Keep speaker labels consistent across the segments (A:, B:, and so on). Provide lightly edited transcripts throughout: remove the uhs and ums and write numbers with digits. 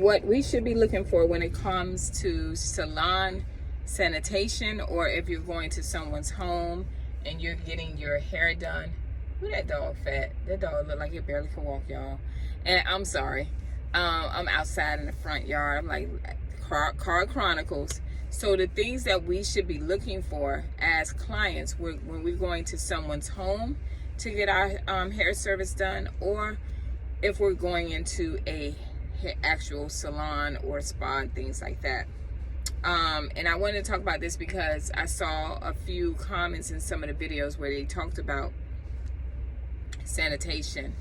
A: what we should be looking for when it comes to salon sanitation, or if you're going to someone's home and you're getting your hair done. Ooh, that dog fat. That dog look like it barely can walk, y'all. And I'm sorry. I'm outside in the front yard. I'm like Car Chronicles. So the things that we should be looking for as clients when we're going to someone's home to get our hair service done, or if we're going into a actual salon or spa and things like that. And I wanted to talk about this because I saw a few comments in some of the videos where they talked about sanitation.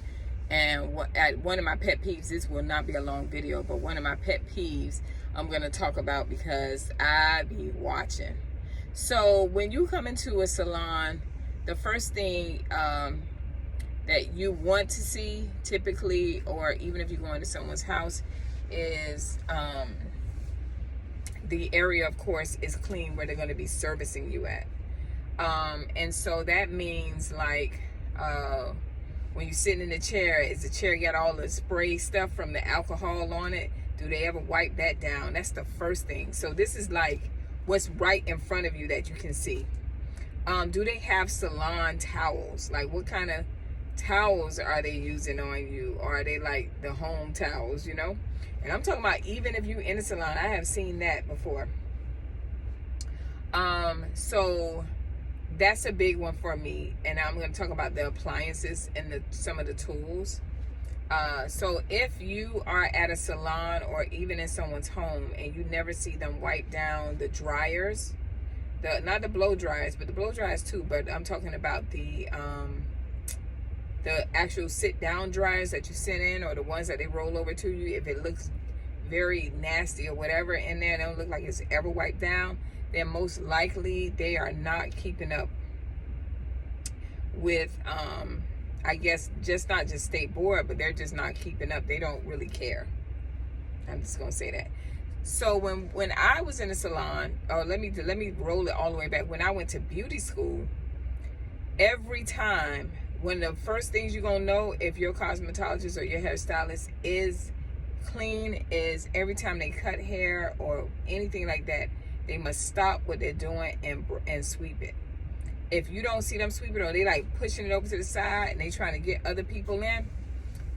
A: And one of my pet peeves, this will not be a long video, but one of my pet peeves I'm going to talk about because I be watching. So when you come into a salon, the first thing that you want to see typically, or even if you go into someone's house, is the area, of course, is clean where they're going to be servicing you at. And so that means like when you're sitting in the chair, is the chair got all the spray stuff from the alcohol on it? Do they ever wipe that down? That's the first thing. So this is like what's right in front of you that you can see. Do they have salon towels? Like what kind of towels are they using on you? Or are they like the home towels, you know? And I'm talking about even if you're in a salon, I have seen that before. So that's a big one for me. And I'm going to talk about the appliances and some of the tools. So if you are at a salon or even in someone's home and you never see them wipe down the dryers, not the blow dryers, but the blow dryers too, but I'm talking about the actual sit down dryers that you sit in, or the ones that they roll over to you. If it looks very nasty or whatever in there, don't look like it's ever wiped down, then most likely they are not keeping up with I guess just not just state board, but they're just not keeping up. They don't really care. I'm just gonna say that. So when I was in a salon, or let me roll it all the way back. When I went to beauty school, every time, one of the first things you're gonna know if your cosmetologist or your hairstylist is clean is every time they cut hair or anything like that, they must stop what they're doing and sweep it. If you don't see them sweep it, or they like pushing it over to the side and they trying to get other people in,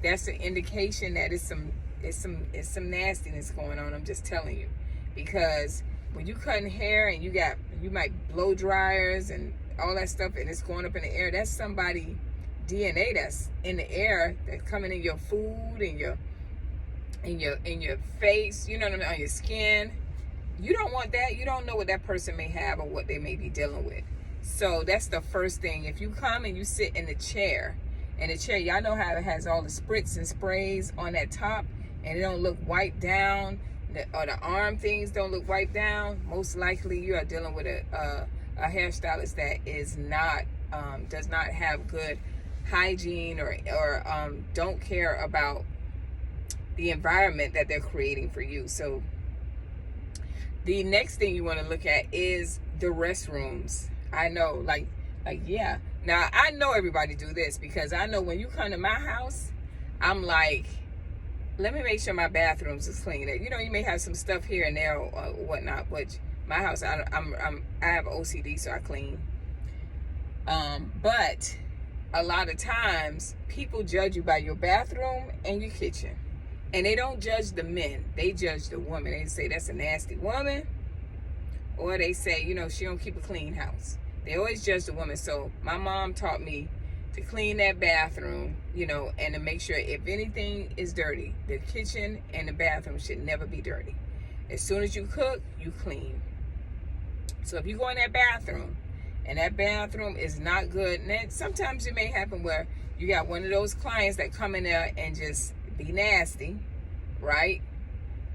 A: that's an indication that it's some nastiness going on. I'm just telling you, because when you cutting hair and you might blow dryers and all that stuff, and it's going up in the air, that's somebody DNA that's in the air that's coming in your food and your face, you know what I mean, on your skin. You don't want that. You don't know what that person may have or what they may be dealing with. So that's the first thing. If you come and you sit in the chair, and the chair, y'all know how it has all the spritz and sprays on that top, and it don't look wiped down, or the arm things don't look wiped down, most likely you are dealing with a hairstylist that is not does not have good hygiene, or don't care about the environment that they're creating for you. So the next thing you want to look at is the restrooms. I know, like yeah. Now I know everybody do this, because I know when you come to my house, I'm like, let me make sure my bathrooms is clean. You know, you may have some stuff here and there or whatnot, but my house, I have OCD, so I clean. But a lot of times people judge you by your bathroom and your kitchen, and they don't judge the men. They judge the woman. They say that's a nasty woman, or they say, you know, she don't keep a clean house. They always judge the woman. So my mom taught me to clean that bathroom, you know, and to make sure if anything is dirty, the kitchen and the bathroom should never be dirty. As soon as you cook, you clean. So if you go in that bathroom and that bathroom is not good, and then sometimes it may happen where you got one of those clients that come in there and just be nasty, right?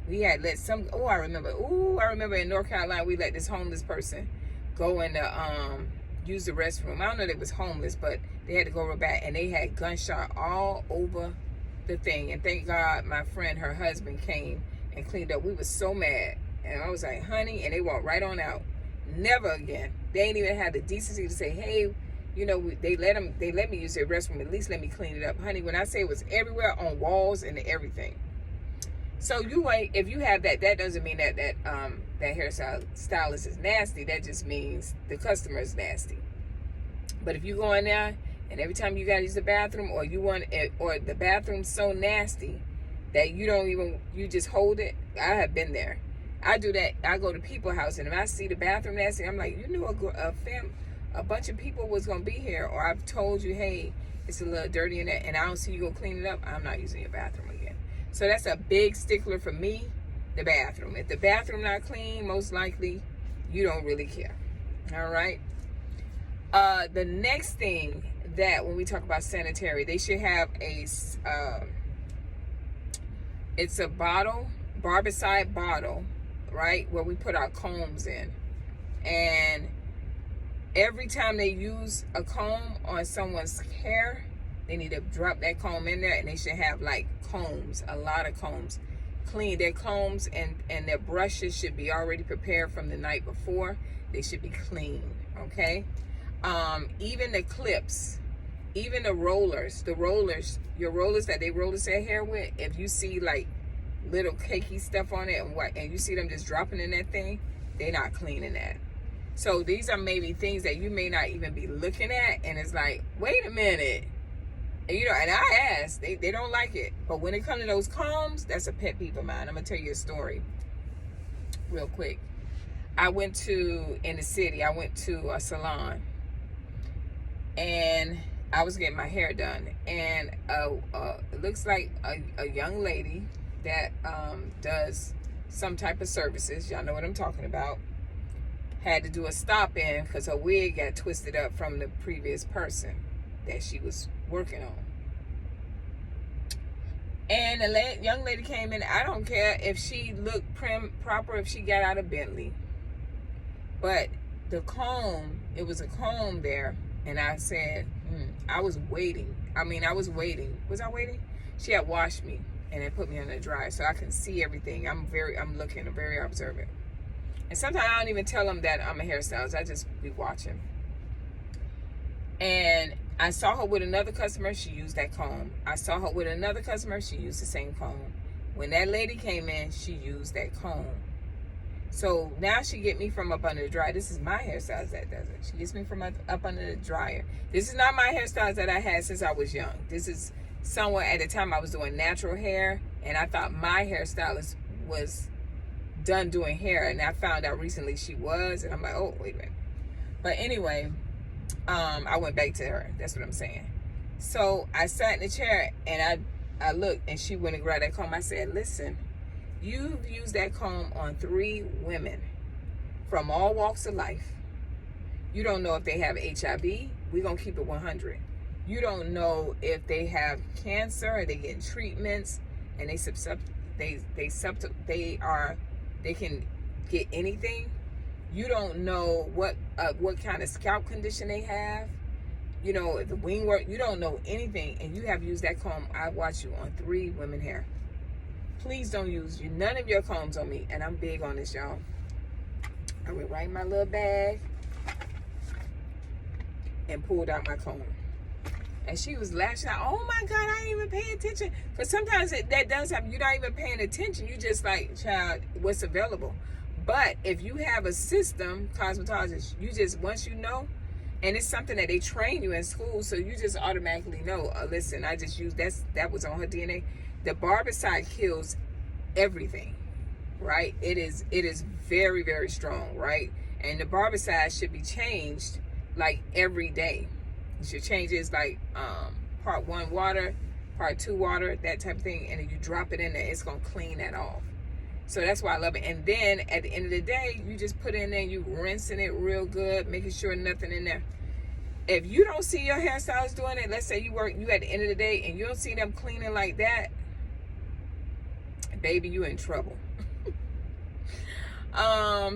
A: We had let some, I remember in North Carolina, we let this homeless person go in the use the restroom. I don't know if it was homeless, but they had to go real bad, and they had gunshot all over the thing. And thank God my friend, her husband, came and cleaned up. We were so mad, and I was like, honey, and they walked right on out. Never again. They ain't even had the decency to say, hey, you know, they let me use their restroom. At least let me clean it up, honey. When I say it was everywhere, on walls and everything. So you wait. If you have that, that doesn't mean that that hairstylist is nasty. That just means the customer is nasty. But if you go in there and every time you gotta use the bathroom, or you want it, or the bathroom's so nasty that you just hold it. I have been there. I do that. I go to people's house, and if I see the bathroom nasty, I'm like, you knew a bunch of people was gonna be here, or I've told you, hey, it's a little dirty in there, and I don't see you go clean it up. I'm not using your bathroom again. So that's a big stickler for me. The bathroom. If the bathroom not clean, most likely you don't really care. All right. The next thing that when we talk about sanitary, they should have it's a bottle, barbicide bottle, right, where we put our combs in. And every time they use a comb on someone's hair, they need to drop that comb in there, and they should have like combs, a lot of combs. Clean their combs and their brushes should be already prepared from the night before. They should be clean, okay? Even the clips, even the rollers, your rollers that they roll their hair with, if you see like little cakey stuff on it and you see them just dropping in that thing, they're not cleaning that. So these are maybe things that you may not even be looking at, and it's like, wait a minute. And, and I asked, they don't like it. But when it comes to those combs, that's a pet peeve of mine. I'm going to tell you a story real quick. In the city, I went to a salon, and I was getting my hair done. And it looks like a young lady that does some type of services. Y'all know what I'm talking about. Had to do a stop in because her wig got twisted up from the previous person that she was working on. And the young lady came in. I don't care if she looked proper, if she got out of Bentley, but the comb, it was a comb there. And I said, I was waiting. Was I waiting? She had washed me and then put me on the dryer so I can see everything. I'm very observant. And sometimes I don't even tell them that I'm a hairstylist. I just be watching. And I saw her with another customer. She used that comb. I saw her with another customer. She used the same comb. When that lady came in, she used that comb. So now she get me from up under the dryer. This is my hairstylist that does it. She gets me from up under the dryer. This is not my hairstylist that I had since I was young. This is someone at the time I was doing natural hair, and I thought my hairstylist was done doing hair, and I found out recently she was, and I'm like, oh, wait a minute. But anyway, I went back to her. That's what I'm saying. So I sat in the chair, and I looked, and she went and grabbed that comb. I said, listen, you've used that comb on 3 women from all walks of life. You don't know if they have HIV. We're going to keep it 100. You don't know if they have cancer, or they get treatments, and they can get anything. You don't know what kind of scalp condition they have. The wing work. You don't know anything, and you have used that comb. I watched you on 3 women hair. Please don't use none of your combs on me, and I'm big on this, y'all. I went right in my little bag and pulled out my comb. And she was lashing out, oh my God, I didn't even pay attention. Because sometimes that does happen. You're not even paying attention. You just like, child, what's available. But if you have a system, cosmetologist, you just, once you know, and it's something that they train you in school, so you just automatically know, listen, I just used, that was on her DNA. The barbicide kills everything, right? It is very, very strong, right? And the barbicide should be changed like every day. You should change it. It's like part 1 water, part 2 water, that type of thing. And then you drop it in there, it's going to clean that off. So that's why I love it. And then at the end of the day, you just put it in there, you rinsing it real good, making sure nothing in there. If you don't see your hairstylist doing it, let's say you at the end of the day and you don't see them cleaning like that, baby, you in trouble.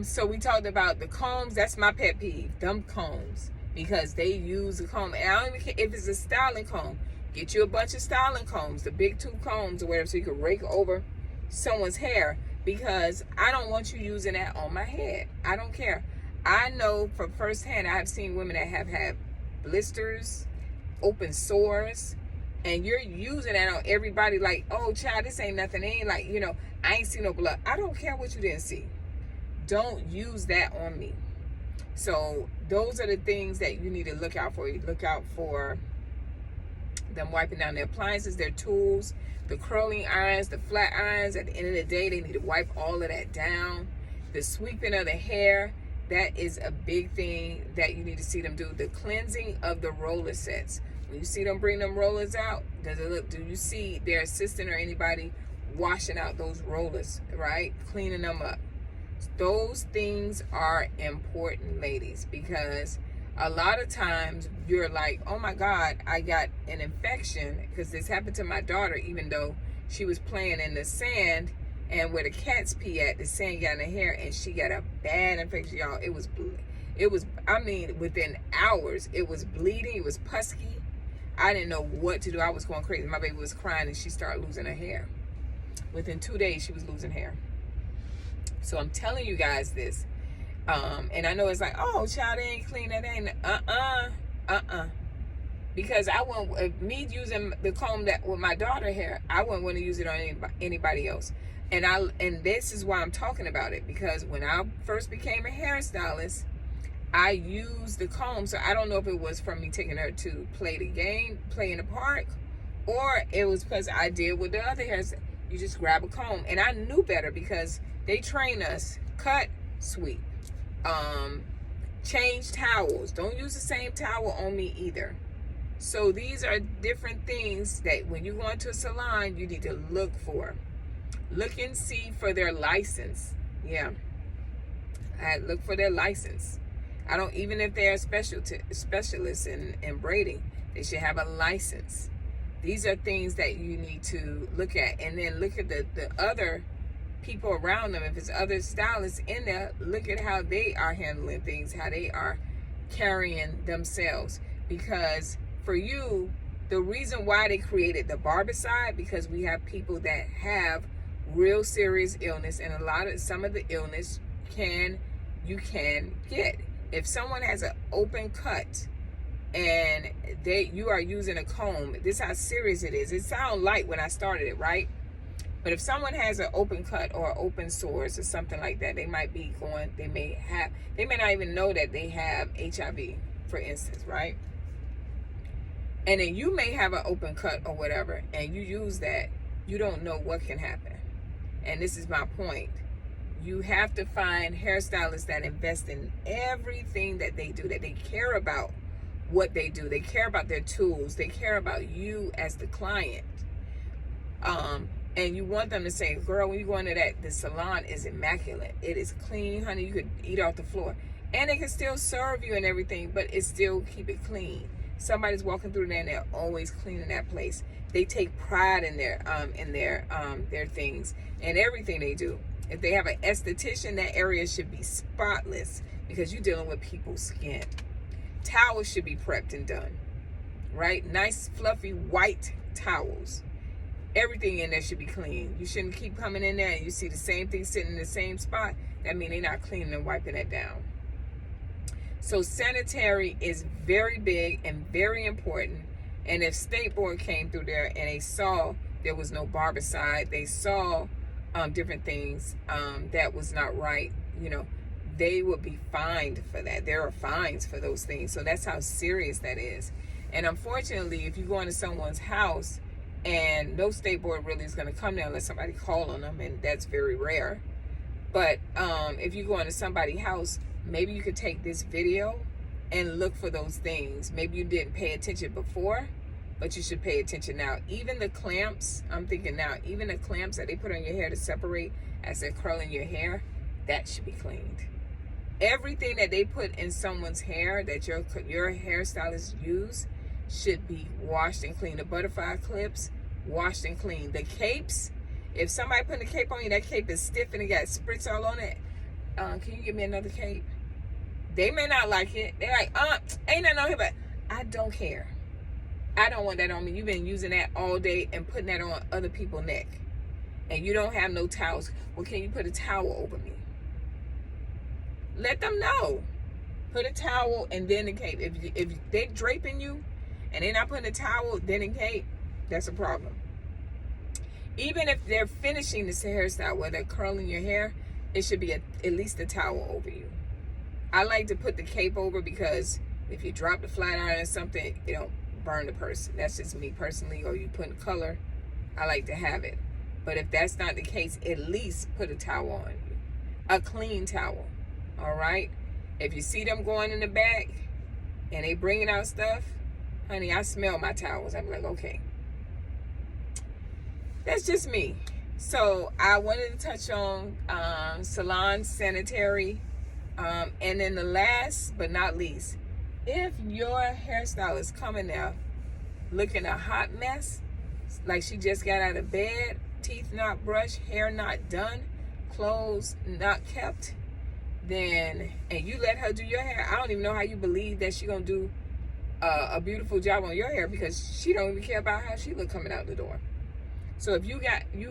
A: So we talked about the combs. That's my pet peeve, them combs. Because they use a comb. And I don't even care if it's a styling comb. Get you a bunch of styling combs, the big 2 combs or whatever, so you can rake over someone's hair. Because I don't want you using that on my head. I don't care. I know from firsthand, I have seen women that have had blisters, open sores, and you're using that on everybody like, oh child, this ain't nothing, it ain't like, you know, I ain't see no blood. I don't care what you didn't see. Don't use that on me. So those are the things that you need to look out for. You look out for them wiping down their appliances, their tools, the curling irons, the flat irons. At the end of the day, they need to wipe all of that down. The sweeping of the hair, that is a big thing that you need to see them do. The cleansing of the roller sets. When you see them bring them rollers out, do you see their assistant or anybody washing out those rollers, right? Cleaning them up. Those things are important, ladies, because a lot of times you're like, oh my God, I got an infection, because this happened to my daughter, even though she was playing in the sand and where the cats pee at, the sand got in her hair, and she got a bad infection, y'all. It was, I mean, within hours, it was bleeding, it was pusky. I didn't know what to do. I was going crazy. My baby was crying and she started losing her hair. Within 2 days, she was losing hair. So I'm telling you guys this. And I know it's like, oh, child, they ain't clean. That ain't, Because I wouldn't, me using the comb that with my daughter hair, I wouldn't want to use it on anybody else. And this is why I'm talking about it. Because when I first became a hairstylist, I used the comb. So I don't know if it was from me taking her to play the game, play in the park, or it was because I did with the other hairs. You just grab a comb. And I knew better because they train us, cut, sweep, change towels. Don't use the same towel on me either. So these are different things that when you go into a salon, you need to look for. Look and see for their license. Yeah. Look for their license. I don't, even if they're specialists in braiding, they should have a license. These are things that you need to look at. And then look at the other people around them. If it's other stylists in there, look at how they are handling things, how they are carrying themselves. Because for you, the reason why they created the barbicide, because we have people that have real serious illness, and some of the illness you can get. If someone has an open cut and you are using a comb, this is how serious it is. It sounded light when I started it, right? But if someone has an open cut or open sores or something like that, they might not even know that they have HIV, for instance, right? And then you may have an open cut or whatever, and you use that, you don't know what can happen. And this is my point. You have to find hairstylists that invest in everything that they do, that they care about what they do. They care about their tools. They care about you as the client. And you want them to say, girl, when you go into the salon is immaculate. It is clean, honey. You could eat off the floor. And they can still serve you and everything, but it still keep it clean. Somebody's walking through there and they're always cleaning that place. They take pride in their things and everything they do. If they have an esthetician, that area should be spotless because you're dealing with people's skin. Towels should be prepped and done, right? Nice, fluffy, white towels. Everything in there should be clean. You shouldn't keep coming in there and you see the same thing sitting in the same spot. That means they're not cleaning and wiping it down. So sanitary is very big and very important. And if State Board came through there and they saw there was no barbicide, they saw different things that was not right, they would be fined for that. There are fines for those things. So that's how serious that is. And unfortunately, if you go into someone's house and no State Board really is going to come there unless somebody call on them, and that's very rare. But if you go into somebody's house, maybe you could take this video and look for those things. Maybe you didn't pay attention before, but you should pay attention now. Even the clamps, I'm thinking now, even the clamps that they put on your hair to separate as they're curling your hair, that should be cleaned. Everything that they put in someone's hair that your hairstylist use should be washed and cleaned. The butterfly clips, washed and cleaned. The capes, if somebody put a cape on you, that cape is stiff and it got spritz all on it. Can you give me another cape? They may not like it. They're like, ain't nothing on here, but I don't care. I don't want that on me. You've been using that all day and putting that on other people's neck. And you don't have no towels. Well, can you put a towel over me? Let them know. Put a towel and then a cape. If they're draping you and they're not putting a towel, then a cape, That's a problem. Even if they're finishing this hairstyle, where they're curling your hair, it should be at least a towel over you. I like to put the cape over because if you drop the flat iron or something, it don't burn the person. That's just me personally. Or you put color, I like to have it. But if that's not the case, at least put a towel on you. A clean towel, all right? If you see them going in the back and they bringing out stuff, honey, I smell my towels. I'm like, okay. That's just me. So I wanted to touch on salon sanitary. And then the last but not least, if your hairstylist coming there looking a hot mess, like she just got out of bed, teeth not brushed, hair not done, clothes not kept, then, and you let her do your hair, I don't even know how you believe that she gonna do a beautiful job on your hair, because she don't even care about how she look coming out the door. So if you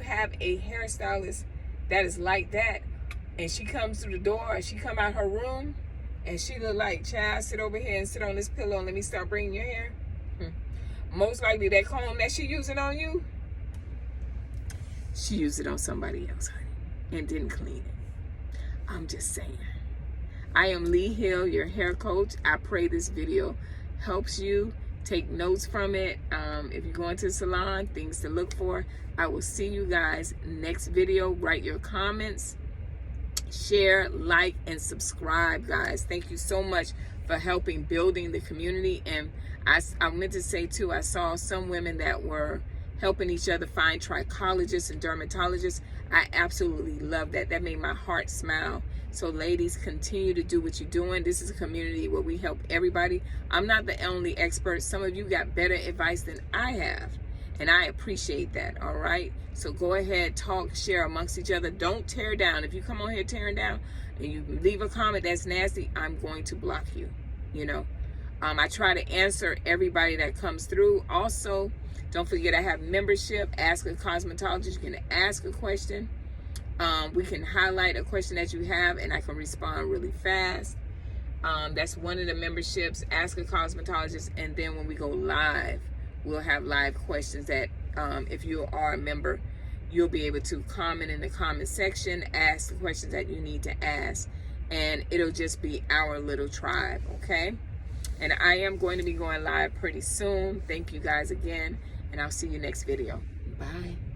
A: have a hairstylist that is like that, and she comes through the door, and she come out her room, and she look like, child, sit over here and sit on this pillow and let me start bringing your hair. Most likely that comb that she using on you, she used it on somebody else, honey, and didn't clean it. I'm just saying. I am Lee Hill, your hair coach. I pray this video helps you. Take notes from it. If you're going to the salon, things to look for. I will see you guys next video. Write your comments, share, like, and subscribe, guys. Thank you so much for helping building the community. And I meant to say too, I saw some women that were helping each other find trichologists and dermatologists. I absolutely love that. That made my heart smile. So ladies, continue to do what you're doing. This is a community where we help everybody. I'm not the only expert. Some of you got better advice than I have, and I appreciate that, all right? So go ahead, talk, share amongst each other. Don't tear down. If you come on here tearing down and you leave a comment that's nasty, I'm going to block you, you know. I try to answer everybody that comes through. Also, don't forget I have membership. Ask a Cosmetologist. You can ask a question. We can highlight a question that you have, and I can respond really fast. That's one of the memberships. Ask a Cosmetologist. And then when we go live, we'll have live questions that if you are a member, you'll be able to comment in the comment section, ask the questions that you need to ask, and it'll just be our little tribe, okay? And I am going to be going live pretty soon. Thank you guys again, and I'll see you next video. Bye.